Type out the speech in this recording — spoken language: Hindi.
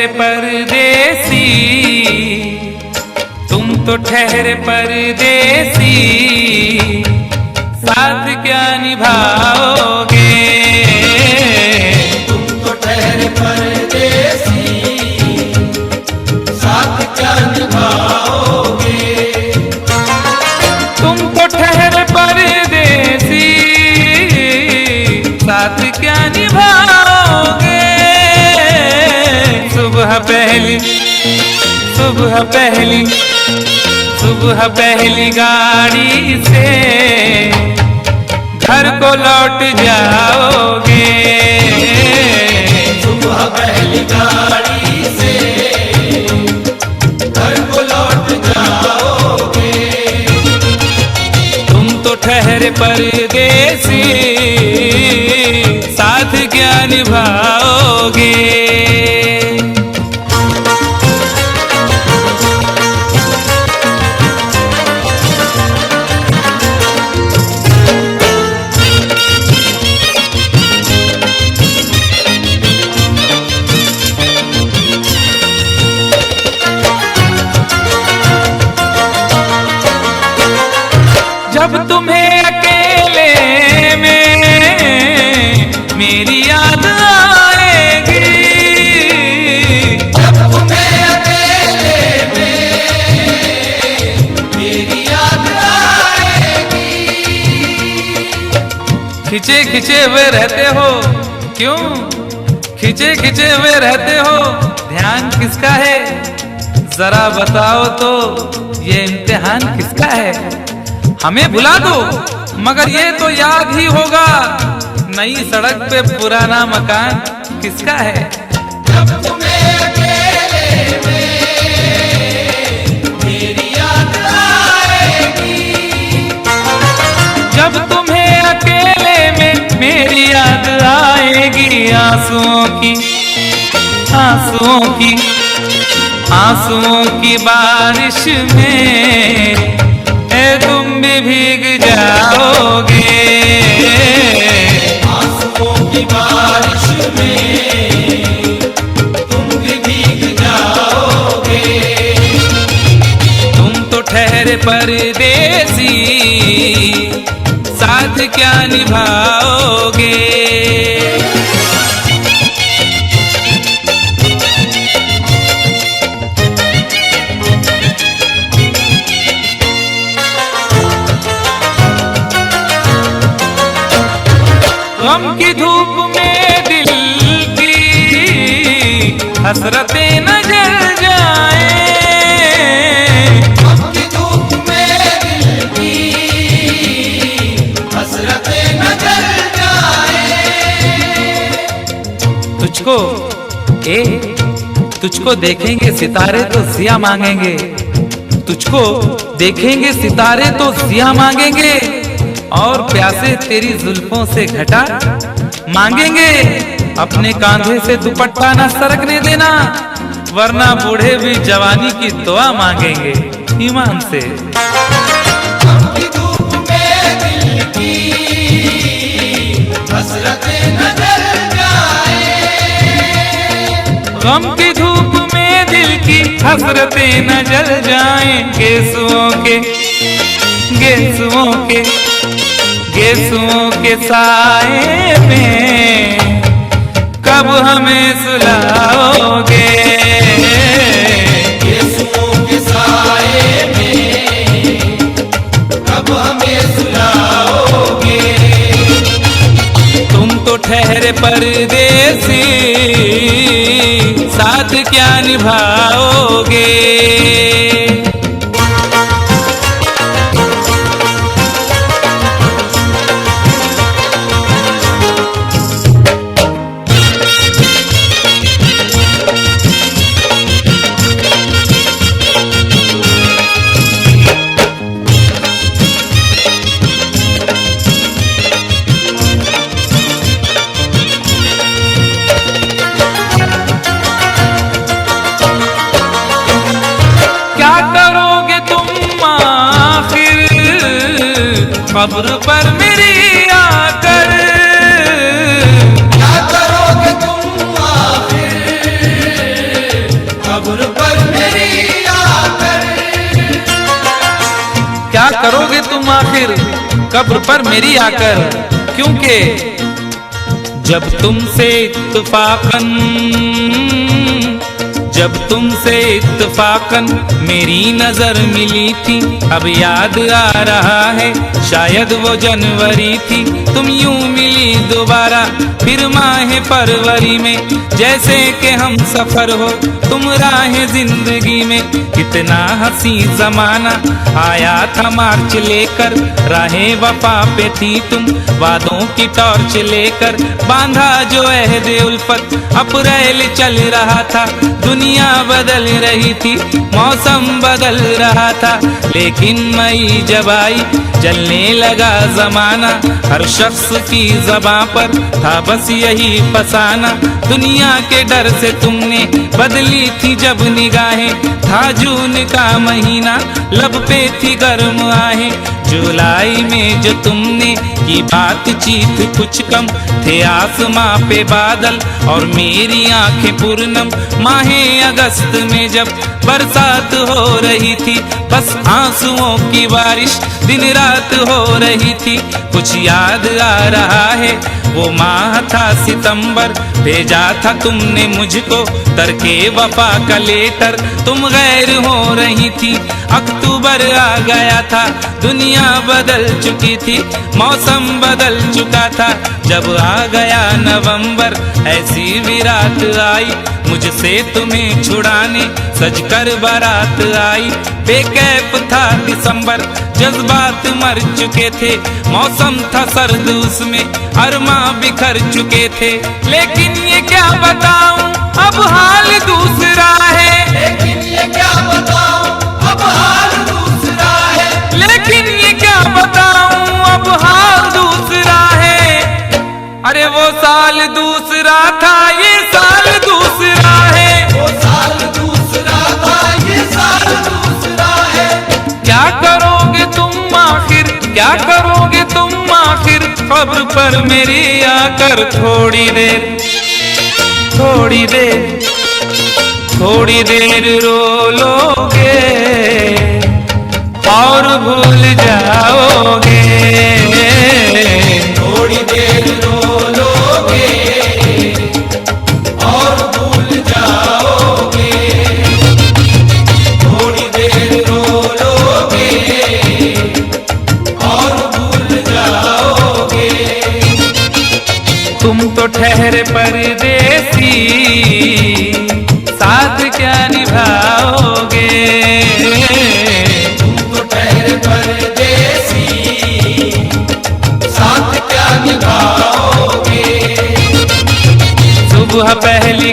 ठहरे परदेसी, तुम तो ठहरे परदेसी, साथ क्या निभाओगे? तुम तो ठहरे परदेसी, साथ क्या निभाओगे? तुम तो ठहरे परदेसी, साथ क्या निभाओगे? सुबह पहली सुबह पहली गाड़ी से घर को लौट जाओगे। सुबह पहली गाड़ी से घर को लौट जाओगे। तुम तो ठहरे परदेसी, साथ क्या निभाओगे? जब तुम्हें अकेले में मेरी याद आएगी, जब तुम्हें अकेले में मेरी याद आएगी। खिंचे खिंचे हुए रहते हो क्यों? खिंचे खिंचे हुए रहते हो, ध्यान किसका है? जरा बताओ तो ये इम्तिहान किसका है? हमें भुला दो मगर ये तो याद ही होगा, नई सड़क पे पुराना मकान किसका है? जब तुम्हें अकेले में मेरी याद आएगी, जब तुम्हें अकेले में मेरी याद आएगी, आंसुओं की बारिश में तुम भी भीग जाओगे। आंसुओं की बारिश में तुम भी भीग जाओगे। तुम तो ठहरे परदेसी, साथ क्या निभाओगे? गम की धूप में दिल की हसरतें न जल जाए, गम की धूप में दिल की हसरतें न जल जाए। तुझको देखेंगे सितारे तो जिया मांगेंगे, तुझको देखेंगे सितारे तो जिया मांगेंगे, और प्यासे तेरी जुल्फों से घटा मांगेंगे। अपने कांधे से दुपट्टा न सरकने देना, वरना बूढ़े भी जवानी की दुआ मांगेंगे ईमान से। गम की धूप में दिल की हसरतें न जल जाए, गम की धूप में दिल की हसरतें न जल जाएं, गेसुओं के साए में कब हमें सुलाओगे? गेसुओं के साए में कब हमें सुलाओगे? तुम तो ठहरे परदेसी, साथ क्या निभाओगे? कब्र पर मेरी आकर क्या करोगे तुम आखिर तुम आखिर कब्र पर मेरी आकर, क्योंकि जब तुमसे इत्तफाकन मेरी नजर मिली थी, अब याद आ रहा है शायद वो जनवरी थी। तुम यूं मिली दोबारा फिर माह फरवरी में, जैसे कि हम सफर हो तुम राह जिंदगी में। कितना हंसी जमाना आया था मार्च लेकर, राहे वफा पे थी तुम वादों की टॉर्च लेकर। बांधा जो अहद उल्फत अप्रैल चल रहा था, दुनिया बदल रही थी, मौसम बदल रहा था। लेकिन मई जब आई जलने लगा जमाना, हर शख्स की ज़बां पर था बस यही फसाना। दुनिया के डर से तुमने बदली थी जब निगाहें, था जून का महीना लब पे थी गर्म आहें। जुलाई में जो तुमने की बातचीत कुछ कम थे, आसमां पे बादल और मेरी आंखें पूर्णम। माहे अगस्त में जब बरसात हो रही थी, बस आंसुओं की बारिश दिन रात हो रही थी। कुछ याद आ रहा है वो माह था सितंबर, भेजा था तुमने मुझको तरके वफा का लेटर। तुम गैर हो रही थी, अक्टूबर आ गया था, दुनिया बदल चुकी थी, मौसम बदल चुका था। जब आ गया नवंबर ऐसी भी रात आई, मुझसे तुम्हें छुड़ाने सजकर बारात आई। बेकैफ था दिसंबर, जज्बात मर चुके थे, मौसम था सर्द उसमें अरमा बिखर चुके थे। लेकिन ये क्या बताऊं अब हाल दूसरा है, लेकिन ये क्या बताऊं अब हाल दूसरा है। लेकिन ये क्या बताऊं अब हाल दूसरा है। अरे वो साल दूसरा था, ये साल दूसरा है। वो साल दूसरा था, ये साल दूसरा है। क्या करोगे तुम आखिर, क्या करोगे तुम आखिर खबर पर मेरी आकर। थोड़ी देर थोड़ी देर थोड़ी देर रो लोगे और भूल जाओगे। थोड़ी देर रो लोगे और भूल जाओगे। थोड़ी देर रो लोगे और भूल जाओगे। तुम तो ठहरे परदेसी, साथ क्या निभाओगे। तुम तो ठहरे परदेसी, साथ क्या निभाओगे। सुबह पहली